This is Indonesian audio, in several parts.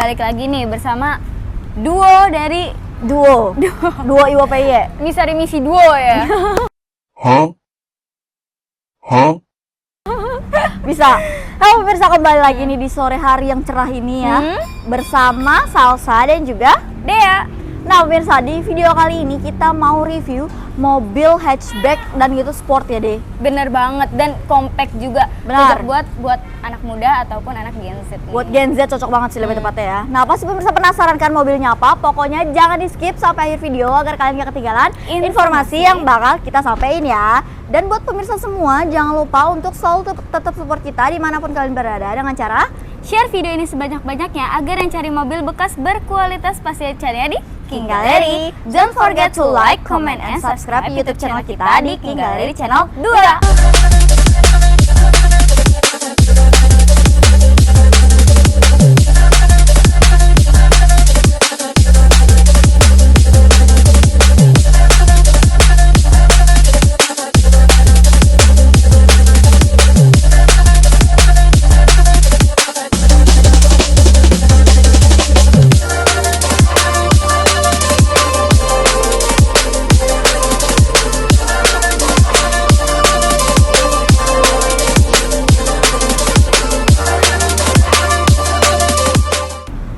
balik lagi nih bersama duo dari Duo Iwo PY. Misari Misi Duo ya. Bisa. Halo pemirsa, kembali lagi nih di sore hari yang cerah ini ya. Bersama Salsa dan juga Dea. Nah pemirsa, di video kali ini kita mau review mobil hatchback dan gitu sport ya deh. Bener banget, dan compact juga. Benar. Cocok buat anak muda ataupun anak Gen Z nih. Buat Gen Z cocok banget sih lebih tepatnya ya. Nah pasti pemirsa penasaran kan mobilnya apa? Pokoknya jangan di skip sampai akhir video agar kalian gak ketinggalan informasi yang bakal kita sampaikan ya. Dan buat pemirsa semua jangan lupa untuk selalu tetap support kita dimanapun kalian berada dengan cara share video ini sebanyak-banyaknya agar yang cari mobil bekas berkualitas pasti carinya di King Gallery. Don't forget to like, comment, and subscribe YouTube channel kita di King Gallery Channel 2.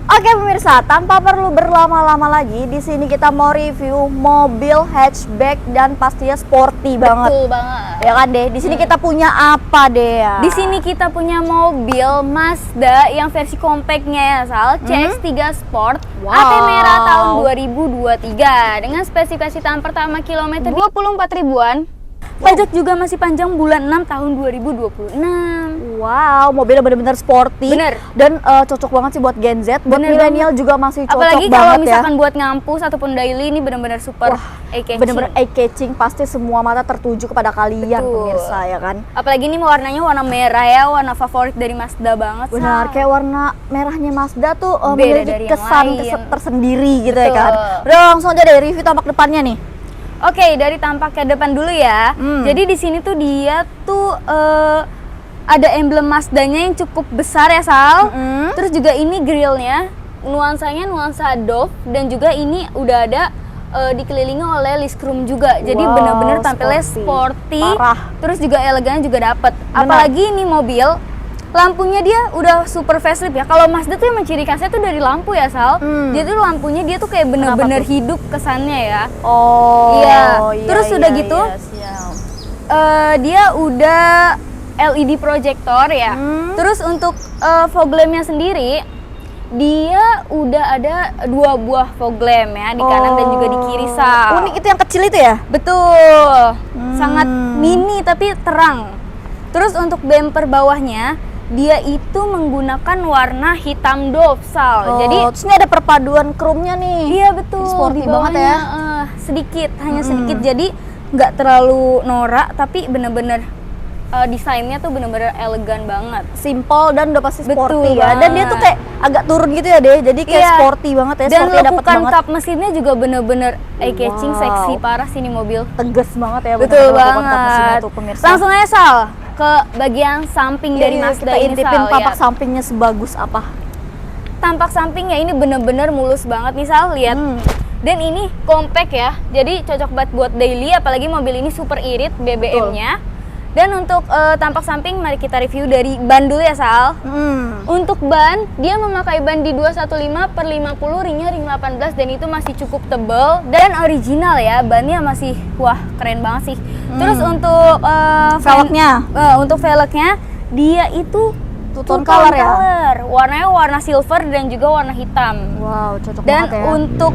Oke pemirsa, tanpa perlu berlama-lama lagi, di sini kita mau review mobil hatchback dan pastinya sporty banget. Betul banget. Ya kan deh, di sini kita punya apa deh ya? Di sini kita punya mobil Mazda yang versi compactnya ya Sal, CX-3 Sport, Wow. AT merah tahun 2023 dengan spesifikasi tahun pertama kilometer 24 ribuan. Pajak juga masih panjang bulan 6 tahun 2026. Wow, mobilnya bener-bener sporty. Bener. Dan cocok banget sih buat Gen Z, buat Bener milenial juga masih cocok Apalagi banget kalau ya. misalkan buat ngampus ataupun daily ini bener-bener super eye-catching. Bener-bener eye-catching, pasti semua mata tertuju kepada kalian Betul. pemirsa ya kan. Apalagi ini warnanya warna merah ya, warna favorit dari Mazda banget. Benar, Sal. kayak warna merahnya Mazda tuh Beda memiliki dari yang kesan lain. tersendiri gitu ya Betul. kan. Udah langsung aja deh review tampak depannya nih. Oke, dari tampak ke depan dulu ya. Jadi di sini tuh dia tuh ada emblem Mazdanya yang cukup besar ya Sal. Terus juga ini grillnya nuansanya nuansa Dove, dan juga ini udah ada dikelilingi oleh list chrome juga. Jadi Wow, bener-bener tampilnya sporty. Parah. Terus juga elegan juga dapet. Benar. Apalagi ini mobil lampunya dia udah super facelift ya. Kalau Mazda tuh emang ciri khasnya tuh dari lampu ya Sal. Jadi tuh lampunya dia tuh kayak bener-bener tuh? hidup kesannya ya. Oh. Iya. Terus udah gitu, siap. dia udah LED projector ya. Terus untuk fog lampnya sendiri, dia udah ada 2 buah fog lamp ya, di kanan dan juga di kiri Sal. Unik itu yang kecil itu ya? Betul. Sangat mini tapi terang. Terus untuk bumper bawahnya, dia itu menggunakan warna hitam Dove Sal. Jadi terus ini ada perpaduan chrome-nya nih. iya betul, Sporty di banget bawahnya, ya. sedikit, hanya sedikit. Jadi nggak terlalu norak, tapi bener-bener desainnya tuh bener-bener elegan banget. Simple dan udah pasti Betul sporty ya. Dan dia tuh banget. kayak agak turun gitu ya deh. Jadi kayak Iya. sporty banget ya. Dan Sporty dapet lekukan banget. kap mesinnya juga bener-bener eye-catching, Wow. seksi parah sih ini mobil. Tegas banget ya. Betul bener-bener lekukan kap mesinnya banget. tuh, pemirsa. Langsung aja Sal ke bagian samping dari Iya, Mazda kita ini intipin Sal. tampak Lihat. sampingnya sebagus apa. Tampak sampingnya ini bener-bener mulus banget nih Sal, lihat. Dan ini compact ya, jadi cocok banget buat daily, apalagi mobil ini super irit BBM-nya. Dan untuk tampak samping, mari kita review dari ban dulu ya Sal. Untuk ban, dia memakai ban di 215/50, ringnya ring 18, dan itu masih cukup tebal dan original ya, bannya masih wah keren banget sih. Terus untuk Velgnya? untuk velgnya dia itu Two-tone color ya? Warnanya warna silver dan juga warna hitam. Wow, cocok Dan banget ya. untuk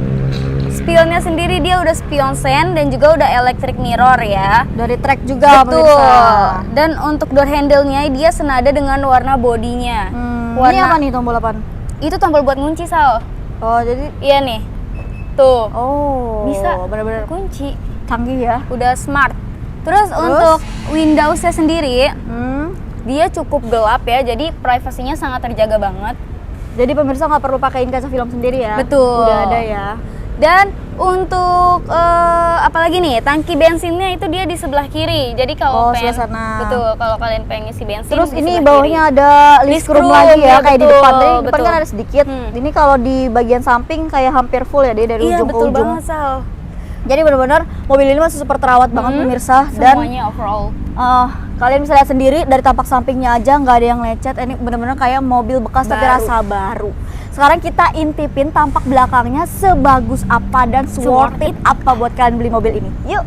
spionnya sendiri dia udah spion sen dan juga udah electric mirror ya. Dari track juga Betul. pemirsa. Dan untuk door handle-nya dia senada dengan warna bodinya. Ini apa nih tombol 8? Itu tombol buat ngunci Sal. Oh, jadi Iya nih. Tuh. oh, Bisa bener-bener kunci. canggih ya. Udah smart. Terus untuk Windows-nya sendiri dia cukup gelap ya. Jadi privasinya sangat terjaga banget. Jadi pemirsa nggak perlu pakein kaca film sendiri ya. Betul. Udah ada ya. Dan untuk apalagi nih, tangki bensinnya itu dia di sebelah kiri. Jadi kalau sebelah sana. betul, kalau kalian pengen isi bensin Terus di ini sebelah bawahnya kiri. ada list room room, lagi ya, ya, kayak di betul, depan. Tadi depan betul. kan ada sedikit. Ini kalau di bagian samping kayak hampir full ya deh, dari Iya, ujung ke betul ujung. banget, Sal. Jadi benar-benar mobil ini masih super terawat banget pemirsa. Dan Semuanya overall. kalian bisa lihat sendiri dari tampak sampingnya aja nggak ada yang lecet. Ini benar-benar kayak mobil bekas tapi Baru. rasa baru. Sekarang kita intipin tampak belakangnya sebagus apa dan worth it apa buat kalian beli mobil ini. Yuk.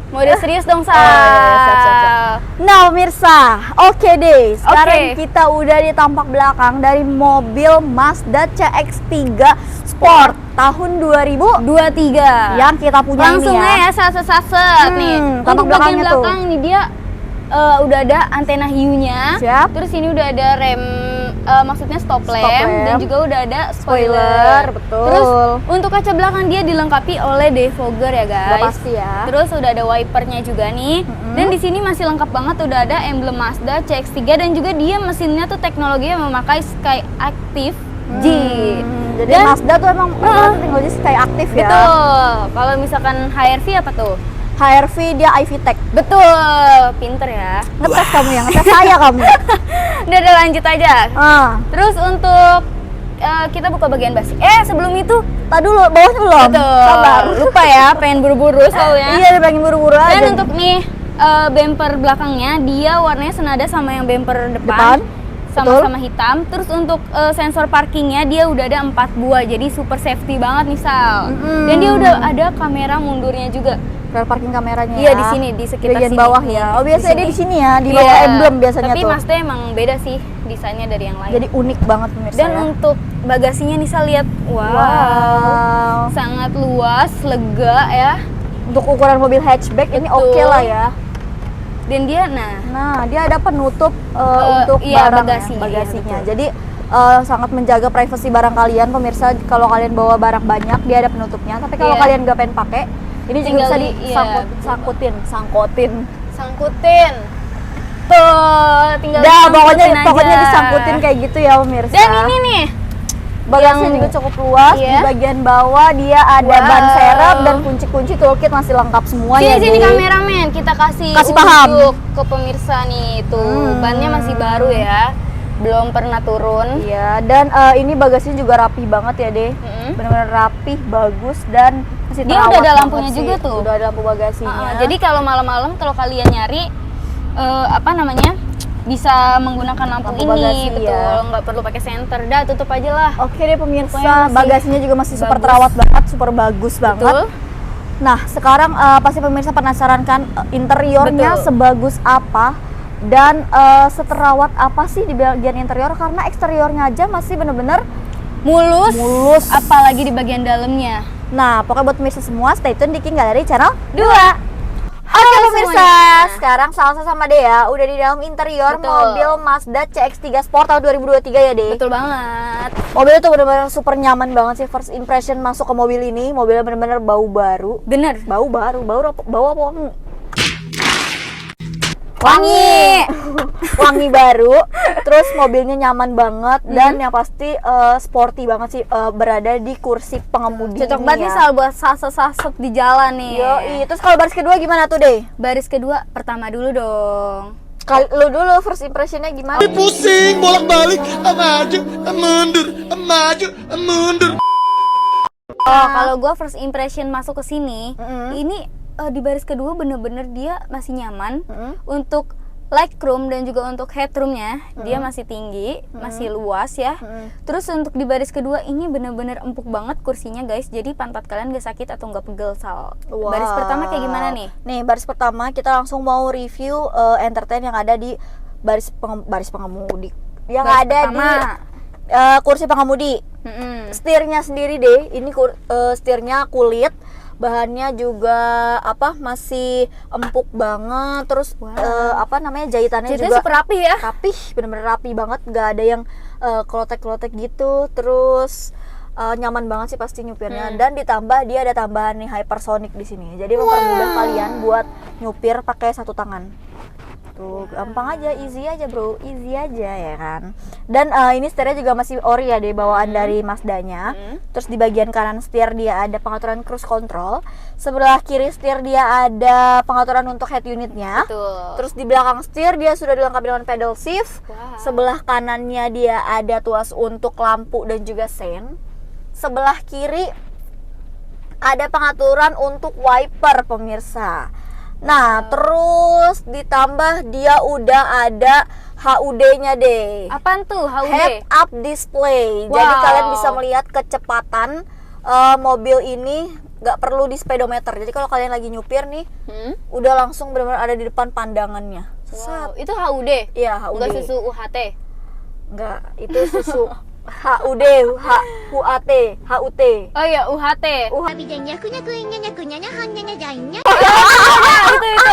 Mode serius dong, Sal. Siap. Nah pemirsa, oke deh. Sekarang Oke. kita udah di tampak belakang dari mobil Mazda CX-3 Sport tahun 2023 yang kita punya Langsung ini ya. ya, saset-saset nih. tampak Untuk bagian belakangnya tuh. belakang ini dia udah ada antena hiunya. Siap. Terus ini udah ada rem, maksudnya stop lamp, lamp. dan juga udah ada Spoiler, spoiler. betul. Terus untuk kaca belakang dia dilengkapi oleh defogger ya guys. Udah pasti ya. Terus udah ada wipernya juga nih. Dan di sini masih lengkap banget, udah ada emblem Mazda CX-3 dan juga dia mesinnya tuh teknologinya memakai Sky Active G. Jadi Dan- Mazda tuh emang teknologi kayak aktif ya. Betul. Kalau misalkan HRV apa tuh? HRV dia Ivy Tech. Betul, pinter ya. Ngetes kamu ya, ngetes saya kamu. Udah lanjut aja. Terus untuk kita buka bagian basic. Sebelum itu, Tak dulu, bawahnya belum. betul. Sabar. Lupa ya, pengen buru-buru soalnya. Iya, dibilangin buru-buru aja. Dan untuk nih bumper belakangnya dia warnanya senada sama yang bumper Depan, depan. Sama-sama hitam. Terus untuk sensor parkingnya dia udah ada 4 buah, jadi super safety banget nih Sal. Dan dia udah ada kamera mundurnya juga. Rear parking kameranya Iya, ya. di sini, di sekitar bagian sini. bawah ya. Oh, biasanya Di dia di sini. sini ya, di bawah Iya, emblem biasanya tapi tuh. Mazda emang beda sih desainnya dari yang lain. Jadi unik banget pemirsa. Dan ya. untuk bagasinya nih saya lihat, wow, sangat luas, lega ya. Untuk ukuran mobil hatchback ini Betul. oke lah ya. Dan dia, nah, Dia ada penutup untuk iya, barang bagasinya, iya, bagasinya. betul. Jadi sangat menjaga privasi barang kalian pemirsa. Kalau kalian bawa barang banyak, dia ada penutupnya. Tapi kalau Iya. kalian nggak pengen pakai, ini juga Tinggal bisa iya, disangkutin. sangkutin. Tuh, tinggal Dah, disangkutin pokoknya aja. disangkutin kayak gitu ya pemirsa. Dan ini nih, bagasinya yang- juga cukup luas. Di Iya. bagian bawah dia ada Wow. ban serep dan kunci-kunci toolkit masih lengkap semua ya. sini Dek. kameramen, kita kasih paham. unjuk ke pemirsa nih. Tuh, bannya masih baru ya. Belum pernah turun. Iya, dan ini bagasinya juga rapih banget ya deh. Benar-benar rapih, bagus dan masih Dia terawat udah ada banget lampunya sih. juga tuh. Udah ada lampu bagasinya. Jadi kalau malam-malam kalau kalian nyari apa namanya, bisa menggunakan lampu, Lampu ini, bagasi, betul, ya. nggak perlu pakai senter. Dah, tutup aja lah. Oke deh pemirsa, Pokoknya masih bagasinya juga masih super bagus. terawat banget, super bagus banget. Betul. Nah, sekarang pasti pemirsa penasaran kan interiornya Betul. sebagus apa dan seterawat apa sih di bagian interior, karena eksteriornya aja masih bener-bener Mulus, apalagi di bagian dalamnya. Nah, pokoknya buat pemirsa semua stay tune di King Gallery channel 2. 2. Oke pemirsa, semuanya. sekarang Salsa sama Dea udah di dalam interior Betul. mobil Mazda CX-3 Sport tahun 2023 ya Dea. Betul banget. Mobil itu bener-bener super nyaman banget sih, first impression masuk ke mobil ini. Mobilnya bener-bener bau baru. Bener. Bau apa wangi? Wangi. Wangi baru. Terus mobilnya nyaman banget dan yang pasti sporty banget sih, berada di kursi pengemudi. Cocok ini banget nih ya. Sal buat saset-saset di jalan nih. Yoi. Terus kalau baris kedua gimana tuh deh? Baris kedua pertama dulu dong. Lu dulu first impressionnya gimana? Pusing bolak-balik, maju, mundur, maju, mundur. Oh, kalau gua first impression masuk ke sini, ini di baris kedua bener-bener dia masih nyaman. Untuk legroom dan juga untuk headroomnya dia masih tinggi, masih luas ya. Terus untuk di baris kedua ini bener-bener empuk banget kursinya guys. Jadi pantat kalian gak sakit atau gak pegel Sal. Baris pertama kayak gimana nih? Nih, baris pertama kita langsung mau review entertain yang ada di baris pengemudi. Yang Baris ada pertama. di kursi pengemudi. Setirnya sendiri deh, ini setirnya kulit, bahannya juga masih empuk banget. Terus jahitannya juga super rapi ya. rapih, bener-bener rapi banget, nggak ada yang klotek-klotek gitu. Terus nyaman banget sih pasti nyupirnya, dan ditambah dia ada tambahan nih hypersonic di sini, jadi mempermudah kalian buat nyupir pakai satu tangan. Tuh, gampang aja, easy aja bro, easy aja ya kan. Dan ini setirnya juga masih ori ya deh, bawaan dari Mazdanya. Terus di bagian kanan setir dia ada pengaturan cruise control. Sebelah kiri setir dia ada pengaturan untuk head unitnya. Betul. Terus di belakang setir dia sudah dilengkapi dengan pedal shift. Wow. Sebelah kanannya dia ada tuas untuk lampu dan juga sein. Sebelah kiri ada pengaturan untuk wiper pemirsa. Nah, terus ditambah dia udah ada HUD-nya deh. Apaan tuh HUD? Head up display. Wow. Jadi kalian bisa melihat kecepatan mobil ini, nggak perlu di speedometer. Jadi kalau kalian lagi nyupir nih, udah langsung benar-benar ada di depan pandangannya. Wow. Itu HUD? Iya, HUD. Enggak susu UHT? Enggak, itu susu HUD, HUAT, HUT. Oh iya, UHT. Itu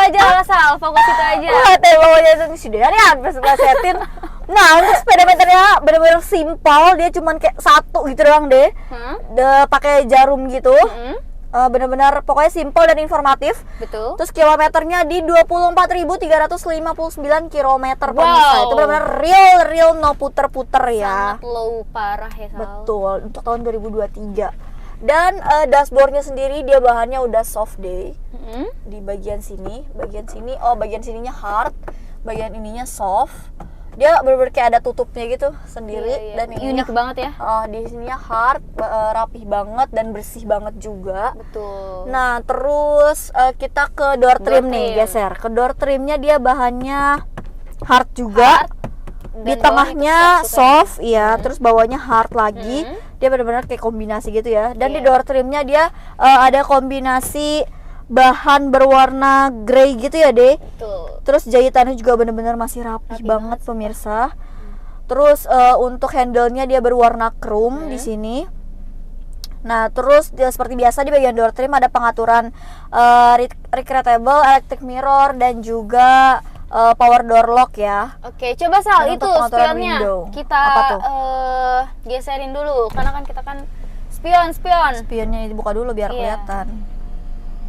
aja asal, fokus itu aja. HUT bawahnya itu sudah ya, setin. Nah, untuk speedometernya benar-benar simpel, dia cuman kayak satu gitu doang deh. Pakai jarum gitu. Benar-benar pokoknya simpel dan informatif. Betul. Terus kilometernya di 24.359 km pemirsa. Itu benar-benar real no puter-puter ya. Sangat low parah ya Sal. Betul, untuk tahun 2023. Dan dashboardnya sendiri dia bahannya udah soft deh. Di bagian sini, bagian sininya hard, bagian ininya soft. Dia bener-bener kayak ada tutupnya gitu sendiri. Iya. Dan unik banget ya. Di sininya hard, rapih banget dan bersih banget juga. Betul. Nah, terus kita ke door trim nih, geser. Ke door trimnya dia bahannya hard juga. Di tengahnya soft, iya. Terus bawahnya hard lagi. Dia benar-benar kayak kombinasi gitu ya. Dan di door trimnya dia ada kombinasi bahan berwarna grey gitu ya deh. Betul. Terus jahitannya juga benar-benar masih rapi banget pemirsa. Terus untuk handle-nya dia berwarna chrome di sini. Nah, terus dia seperti biasa di bagian door trim ada pengaturan retractable electric mirror dan juga power door lock ya. Oke, coba Sal Dan itu untuk pengaturan spionnya window. kita Apa tuh? geserin dulu karena kan kita kan spion. Spionnya dibuka dulu biar Iya. kelihatan.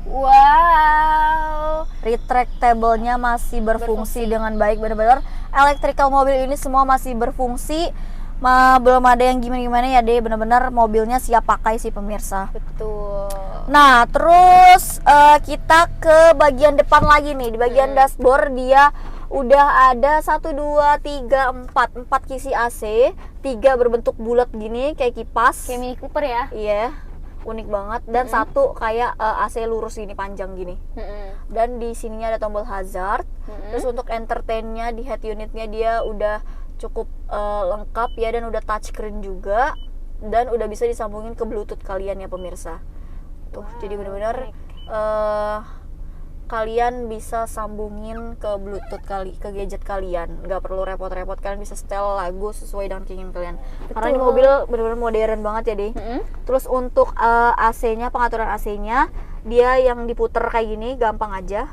Wow. Retractable-nya masih berfungsi dengan baik, benar-benar electrical mobil ini semua masih berfungsi. Belum ada yang gimana-gimana ya deh, benar-benar mobilnya siap pakai sih pemirsa. Betul. Nah, terus kita ke bagian depan lagi nih. Di bagian dashboard dia udah ada 1, 2, 3, 4 kisi AC, 3 berbentuk bulat gini kayak kipas. Kayak Mini Cooper ya. Iya, unik banget. Dan satu kayak AC lurus gini, panjang gini. Dan di sininya ada tombol hazard. Terus untuk entertainnya di head unitnya dia udah cukup lengkap ya, dan udah touchscreen juga, dan udah bisa disambungin ke Bluetooth kalian ya pemirsa. Tuh, jadi benar-benar kalian bisa sambungin ke Bluetooth ke gadget kalian, nggak perlu repot-repot, kalian bisa setel lagu sesuai dengan keinginan kalian. Karena ini mobil benar-benar modern banget ya deh. Terus untuk AC-nya, pengaturan AC-nya dia yang diputer kayak gini, gampang aja.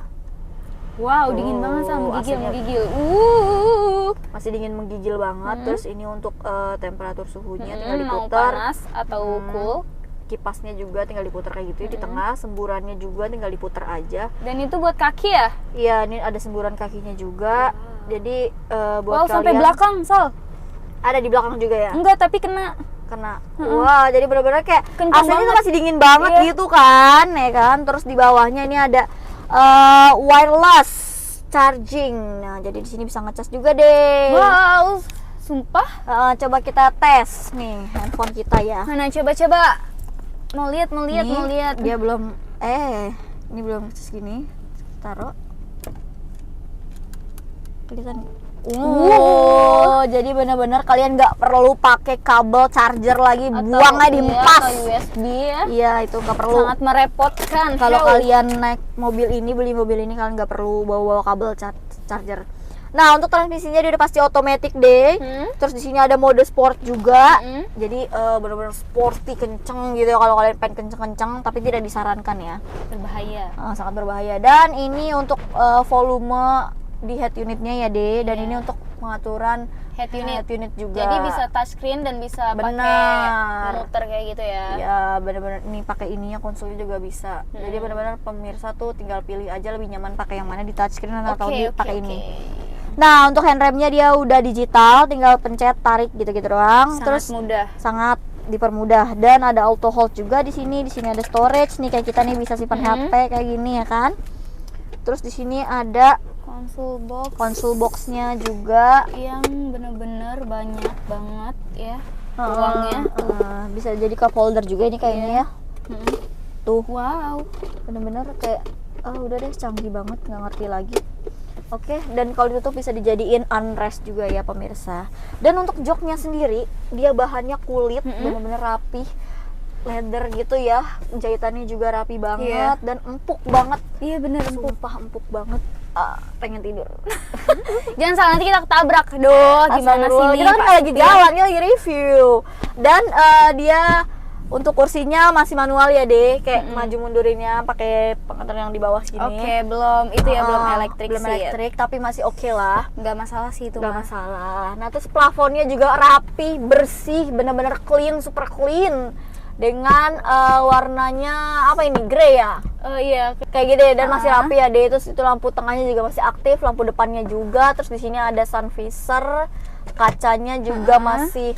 Wow, dingin banget sama AC-nya. menggigil. Masih dingin menggigil banget. Terus ini untuk temperatur suhunya tinggal Mau diputar. panas atau cool. Kipasnya juga tinggal diputar kayak gitu ya. Di tengah semburannya juga tinggal diputar aja. Dan itu buat kaki ya? Iya, ini ada semburan kakinya juga. Jadi Wow, buat kalian sampai belakang, Sal. ada di belakang juga ya. Enggak, tapi kena. Wah, jadi benar-benar kayak Kencang AC-nya tuh banget. masih dingin banget gitu kan, ya kan. Terus di bawahnya ini ada wireless charging. Nah, jadi di sini bisa ngecas juga deh. Wow, sumpah. Coba kita tes nih handphone kita ya. Mana coba. Mau lihat. Dia belum ini belum ngecas gini. Taruh. Kelihatan. Jadi benar-benar kalian nggak perlu pakai kabel charger lagi, buang aja dimpas. Atau USB ya. Iya, itu nggak perlu. Sangat merepotkan. Kalau Hell. kalian naik beli mobil ini kalian nggak perlu bawa kabel charger. Nah, untuk transmisinya dia udah pasti otomatis deh. Terus di sini ada mode sport juga. Jadi benar-benar sporty, kenceng gitu ya kalau kalian pengen kenceng-kenceng, tapi tidak disarankan ya. Berbahaya. Sangat berbahaya. Dan ini untuk volume di head unitnya ya deh. Dan ini untuk pengaturan head unit juga. Jadi bisa touchscreen dan bisa pakai Benar. muter kayak gitu ya. Ya benar-benar ini pakai ininya konsolnya juga bisa. Jadi benar-benar pemirsa tuh tinggal pilih aja lebih nyaman pakai yang mana di touchscreen atau di pakai ini. Nah untuk handremnya dia udah digital, tinggal pencet tarik gitu-gitu doang. Sangat Terus mudah. sangat dipermudah dan ada auto hold juga di sini. Di sini ada storage nih kayak kita nih bisa simpan HP kayak gini ya kan. Terus di sini ada console boxnya juga yang bener-bener banyak banget ya ruangnya. Bisa jadi cup holder juga ini kayaknya ya. Tuh Wow, bener-bener kayak udah deh canggih banget, nggak ngerti lagi. Oke, dan kalau ditutup bisa dijadiin armrest juga ya pemirsa. Dan untuk joknya sendiri dia bahannya kulit, bener-bener rapih, leather gitu ya, jahitannya juga rapi banget dan empuk banget. iya bener, Sumpah empuk banget. Pengen tidur. jangan salah nanti kita ketabrak. Duh, gimana sih Astagfirullah, nih? kita kan nggak lagi jalan, kita lagi review. Dan dia untuk kursinya masih manual ya deh, kayak maju mundurinnya pakai pengatur yang di bawah sini. Oke, belum itu ya, belum elektrik belum sih. elektrik, tapi masih oke lah. Nggak masalah sih itu Gak mah. masalah. Nah terus plafonnya juga rapi, bersih, bener-bener clean, super clean. Dengan warnanya apa ini, grey ya? Iya, Kayak gitu ya, dan masih rapi ya deh. Terus itu lampu tengahnya juga masih aktif, lampu depannya juga. Terus di sini ada sun visor, kacanya juga masih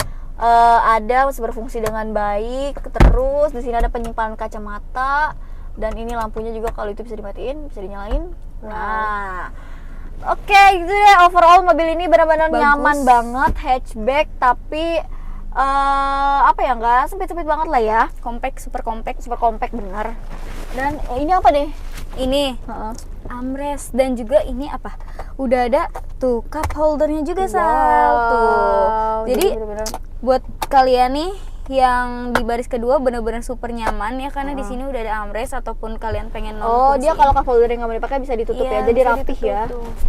ada, masih berfungsi dengan baik. Terus di sini ada penyimpanan kacamata, dan ini lampunya juga kalau itu bisa dimatiin, bisa dinyalain. Nah, oke, gitu deh. Overall mobil ini benar-benar Bagus. nyaman banget, hatchback, tapi apa ya, nggak sempit-sempit banget lah ya, compact, super compact bener. Dan ini apa deh? ini armrest, dan juga ini apa? Udah ada tuh cup holdernya juga Sal tuh. Jadi bener-bener buat kalian nih yang di baris kedua bener-bener super nyaman ya, karena di sini udah ada armrest, ataupun kalian pengen dia kalau cup holder yang nggak mau dipakai bisa ditutup ya, jadi rapih ya.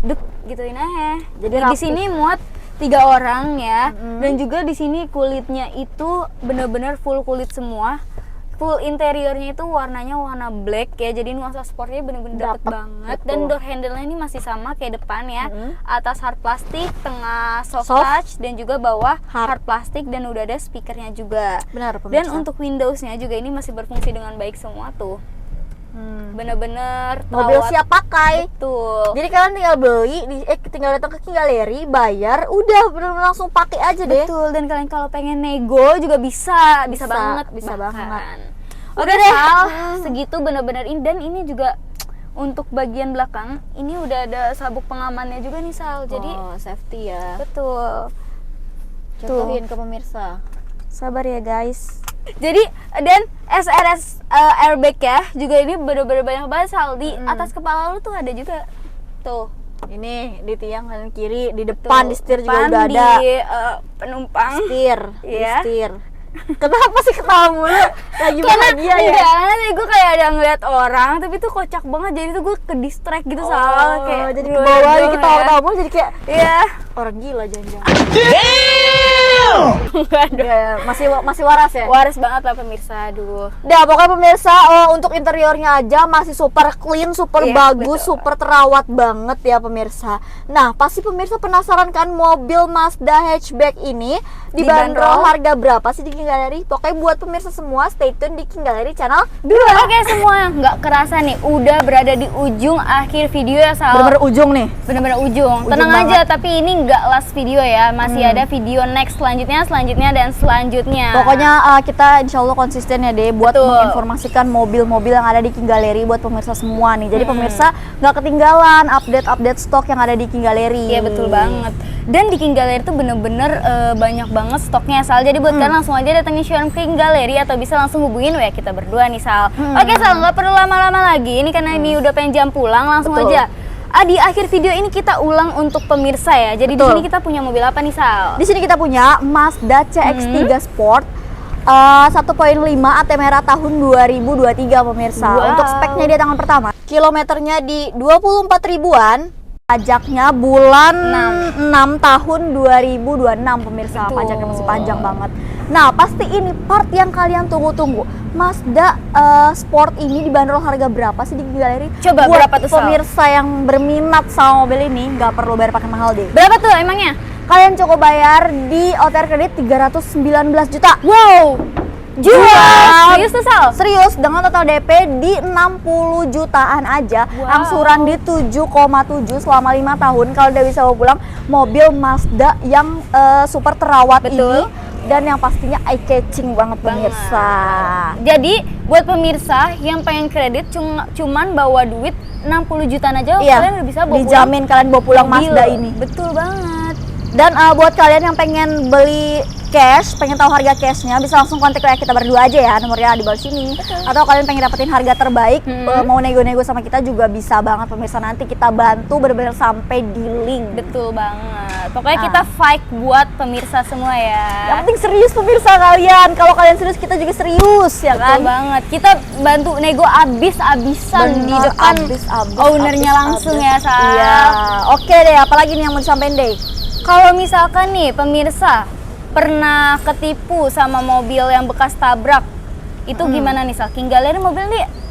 Duk, gituin aja. Jadi Di rapih. sini muat 3 orang ya, dan juga di sini kulitnya itu bener-bener full kulit semua. Full interiornya itu warnanya warna black ya, jadi nuansa sportnya bener-bener dapet Dapet, banget. betul. Dan door handle-nya ini masih sama kayak depan ya, atas hard plastik, tengah soft Soft. touch, dan juga bawah Hard. hard plastik, dan udah ada speakernya juga. Benar, Dan pemirsa. untuk Windows-nya juga ini masih berfungsi dengan baik semua tuh. Bener-bener mobil terawat. siap pakai. Betul. Jadi kalian tinggal beli, tinggal datang ke King Gallery, bayar, udah bener-bener langsung pakai aja deh. Betul, dan kalian kalau pengen nego juga bisa banget, bisa bahkan. banget. Oke deh, Sal, segitu bener-bener ini, dan ini juga untuk bagian belakang ini udah ada sabuk pengamannya juga nih Sal. Jadi safety ya. betul. Contohin ke pemirsa. Sabar ya guys. Jadi dan SRS airbag ya juga ini bener-bener banyak banget Sal. Di atas kepala lu tuh ada juga tuh. Ini di tiang kanan kiri, di depan, di setir juga Depan, udah ada. di penumpang. Setir, di Iya. setir. Kenapa sih ketawa mulu? Lagi Karena bahagia ya? enggak, nanti gue kayak ada ngeliat orang tapi tuh kocak banget, jadi tuh gue ke distract gitu Sal, kayak jadi gue ke bawah, doang kita ketawa mulu, jadi kayak Iya. orang gila jangan-jangan. Ya, masih waras ya? Waras banget lah pemirsa, aduh. Udah, pokoknya pemirsa, untuk interiornya aja masih super clean, super Iya, bagus, betul. super terawat banget ya pemirsa. Nah, pasti pemirsa penasaran kan mobil Mazda hatchback ini dibanderol harga berapa sih di King Gallery? Pokoknya buat pemirsa semua stay tune di King Gallery channel 2. Oke semua, nggak kerasa nih udah berada di ujung akhir video ya Sal. Bener-bener ujung nih. Bener-bener ujung. Tenang banget. aja, tapi ini nggak last video ya, masih ada video next selanjutnya dan selanjutnya. Pokoknya kita insya Allah konsisten ya deh buat Betul. menginformasikan mobil-mobil yang ada di King Gallery buat pemirsa semua nih. Jadi pemirsa nggak ketinggalan update-update stok yang ada di King Gallery. Iya betul banget. Dan di King Gallery itu bener-bener banyak banget stoknya Sal. Jadi buat kalian langsung aja datengin showroom King Gallery atau bisa langsung hubungin WA kita berdua nih Sal. Oke Sal, nggak perlu lama-lama lagi. Ini karena ini udah pengen jam pulang, langsung Betul. aja. Di akhir video ini kita ulang untuk pemirsa ya. Jadi di Betul. sini kita punya mobil apa nih Sal? Di sini kita punya Mazda CX-3 Sport 1.5 AT merah tahun 2023 pemirsa. Wow. Untuk speknya dia tangan pertama. Kilometernya di 24 ribuan. Pajaknya bulan 6 tahun 2026 pemirsa. Betul. Pajaknya masih panjang banget. Nah, pasti ini part yang kalian tunggu-tunggu. Mazda Sport ini dibanderol harga berapa sih di galeri? Coba, buat berapa tuh, Sal? pemirsa yang berminat sama mobil ini nggak perlu bayar pakai mahal deh. Berapa tuh emangnya? Kalian cukup bayar di OTR kredit 319 juta. Wow, jual. Serius tuh, Sal? Serius, dengan total DP di 60 jutaan aja. Wow. Angsuran di 7,7 selama 5 tahun. Kalau udah bisa bawa pulang mobil Mazda yang super terawat Betul. ini. Dan yang pastinya eye catching banget pemirsa. Jadi buat pemirsa yang pengen kredit cuman bawa duit 60 jutaan aja, Iya, kalian udah bisa bawa dijamin kalian bawa pulang mobil. Mazda ini. Betul banget. Dan buat kalian yang pengen beli cash, pengen tahu harga cashnya, bisa langsung kontak kayak kita berdua aja ya, nomornya di bawah sini. Betul. Atau kalian pengen dapetin harga terbaik, mau nego-nego sama kita juga bisa banget pemirsa. Nanti kita bantu bener-bener sampai di link. Betul banget. Pokoknya kita fight buat pemirsa semua ya. Yang penting serius pemirsa kalian. Kalau kalian serius, kita juga serius ya kan. Betul banget. Kita bantu nego abis-abisan di Bener, depan abis, ownernya langsung ya, Sal. Iya. Oke deh, apalagi nih yang mau disampaikan deh? Kalau misalkan nih pemirsa pernah ketipu sama mobil yang bekas tabrak, itu gimana nih, Sal? King Gallery mobil nih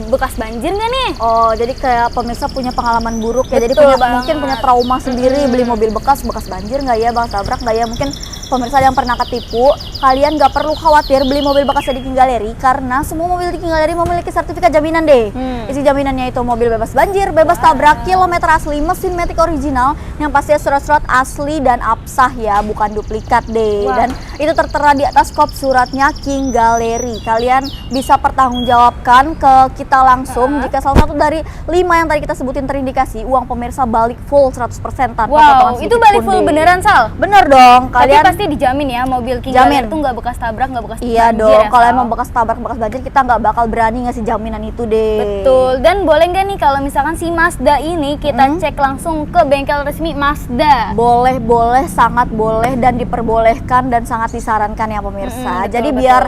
bekas banjir nggak nih? Oh, jadi kayak pemirsa punya pengalaman buruk ya. Jadi Betul mungkin punya banget. trauma sendiri beli mobil bekas banjir nggak ya, bekas tabrak nggak ya? Mungkin pemirsa yang pernah ketipu, kalian nggak perlu khawatir beli mobil bekas di King Gallery karena semua mobil di King Gallery memiliki sertifikat jaminan deh. Isi jaminannya itu mobil bebas banjir, bebas tabrak, kilometer asli, mesin matic original, yang pasti surat-surat asli dan absah ya, bukan duplikat deh. Wah. Dan itu tertera di atas kop suratnya King Gallery. Kalian bisa pertanggungjawabkan ke kita langsung jika salah satu dari 5 yang tadi kita sebutin terindikasi, uang pemirsa balik full 100% tanpa potongan Wow, itu sedikit balik pun full deh. beneran, Sal? Bener dong, Tapi kalian pasti dijamin ya mobil King Jamin. Gallery itu nggak bekas tabrak, nggak bekas iya banjir dong. ya, Kalau Sal? emang bekas tabrak, bekas banjir, kita nggak bakal berani ngasih jaminan itu deh. Betul. Dan boleh nggak nih kalau misalkan si Mazda ini kita cek langsung ke bengkel resmi Mazda? Boleh, sangat boleh dan diperbolehkan dan sangat disarankan ya pemirsa. Betul, Jadi betul. biar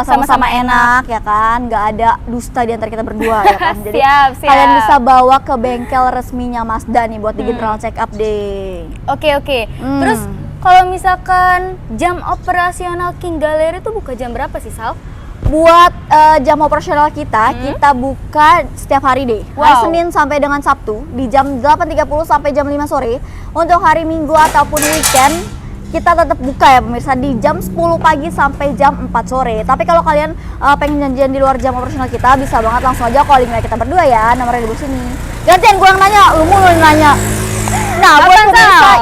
sama-sama Sama-sama enak ya kan, nggak ada dusta di antara kita berdua ya kan. Jadi Siap. kalian bisa bawa ke bengkel resminya Mazda nih buat di general check up deh. Oke. Terus kalau misalkan jam operasional King Gallery itu buka jam berapa sih, Sal? Buat jam operasional kita buka setiap hari deh. Hari Wow. Senin sampai dengan Sabtu di jam 8.30 sampai jam 5 sore. Untuk hari Minggu ataupun weekend kita tetap buka ya pemirsa di jam 10 pagi sampai jam 4 sore. Tapi kalau kalian pengen janjian di luar jam operasional kita, bisa banget langsung aja calling kita berdua ya, nomornya di bawah sini. Gantian gue yang nanya, lu mulu yang nanya. Nah, buat Apaan, pemirsa Sal?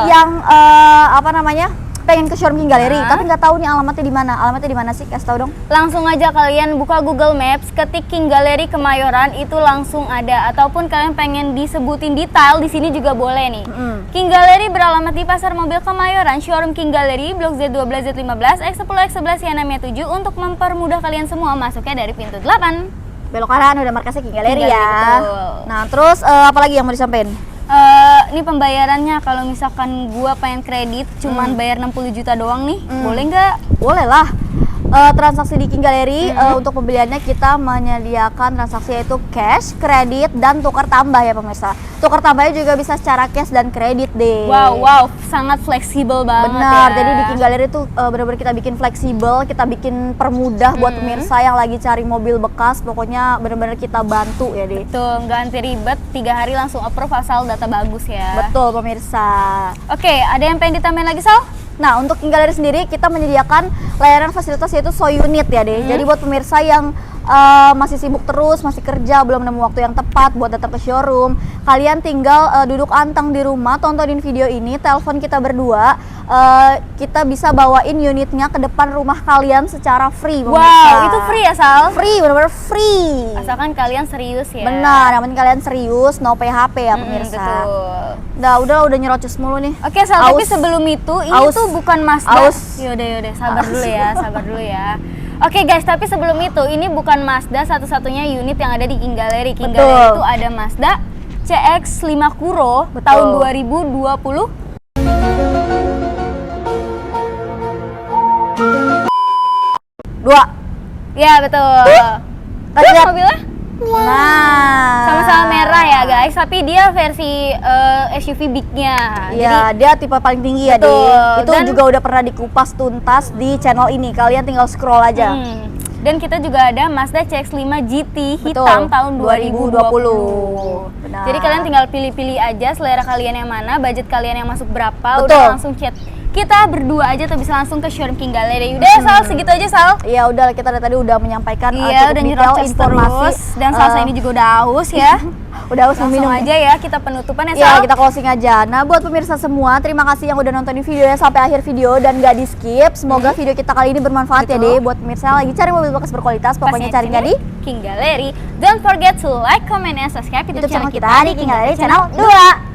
yang pengen ke showroom King Gallery, tapi nggak tahu nih alamatnya di mana. Alamatnya di mana sih? Kasih tahu dong. Langsung aja kalian buka Google Maps, ketik King Gallery Kemayoran, itu langsung ada. Ataupun kalian pengen disebutin detail, di sini juga boleh nih. King Gallery beralamat di Pasar Mobil Kemayoran, showroom King Gallery, Blok Z12 Z15 X10 X11 Yanamia 7 untuk mempermudah kalian semua masuknya dari pintu 8. Belok kanan udah markasnya King Gallery King Gallery, ya. betul. Nah, terus apalagi yang mau disampaikan? Ini pembayarannya kalau misalkan gua pengen kredit cuman bayar 60 juta doang nih, boleh nggak? Boleh lah. Transaksi di King Gallery untuk pembeliannya kita menyediakan transaksi yaitu cash, kredit, dan tukar tambah ya pemirsa. Tukar tambahnya juga bisa secara cash dan kredit deh. Wow, sangat fleksibel banget. Benar, ya. jadi di King Gallery tuh benar-benar kita bikin fleksibel, kita bikin permudah buat pemirsa yang lagi cari mobil bekas. Pokoknya benar-benar kita bantu ya deh. Betul, nggak anti ribet, 3 hari langsung approve asal data bagus ya. Betul pemirsa. Oke, ada yang pengen ditambahin lagi, Sal? Nah, untuk King Gallery sendiri kita menyediakan layanan fasilitas yaitu show unit ya deh. Jadi buat pemirsa yang masih sibuk terus, masih kerja, belum nemu waktu yang tepat buat datang ke showroom, kalian tinggal duduk anteng di rumah, tontonin video ini, telepon kita berdua, kita bisa bawain unitnya ke depan rumah kalian secara free pemirsa. Wow, itu free ya, Sal? Free, benar-benar free. Asalkan kalian serius ya. Benar, yang penting kalian serius, no PHP ya pemirsa. Betul. Udah nyerocos mulu nih. Oke, Sal, tapi Aus. sebelum itu, ini Aus. tuh bukan Mazda. Aus. Yaudah, sabar dulu ya. Oke guys, tapi sebelum itu, ini bukan Mazda satu-satunya unit yang ada di King Gallery. King Betul. Gallery itu ada Mazda CX-5 Kuro Betul. tahun 2020. Dua. Ya, betul. Kasih Lihat lihat. mobilnya? Nah, Sama-sama merah ya guys, tapi dia versi SUV big-nya. Iya, dia tipe paling tinggi ya, Betul, Dik. Itu dan- juga udah pernah dikupas tuntas di channel ini. Kalian tinggal scroll aja. Dan kita juga ada Mazda CX-5 GT Betul, hitam tahun 2020. Benar. Jadi kalian tinggal pilih-pilih aja selera kalian yang mana, budget kalian yang masuk berapa, Betul. udah langsung chat kita berdua aja tuh bisa langsung ke showroom King Gallery. Udah ya, Sal, segitu aja Sal. Iya, udah kita dari tadi udah menyampaikan Iya, cukup udah detail nyerocos informasi. terus dan salsa ini juga udah haus ya. Udah harus Langsung meminum aja ya kita penutupan ya Ya, Sal. kita closing aja. Nah, buat pemirsa semua, terima kasih yang udah nontonin videonya sampai akhir video dan gak di skip. Semoga video kita kali ini bermanfaat ya, Betul. Deh. Buat pemirsa yang lagi cari mobil bekas berkualitas, pokoknya cari Pastinya di King Gallery. Don't forget to like, comment, and subscribe YouTube channel kita di King Gallery channel 2.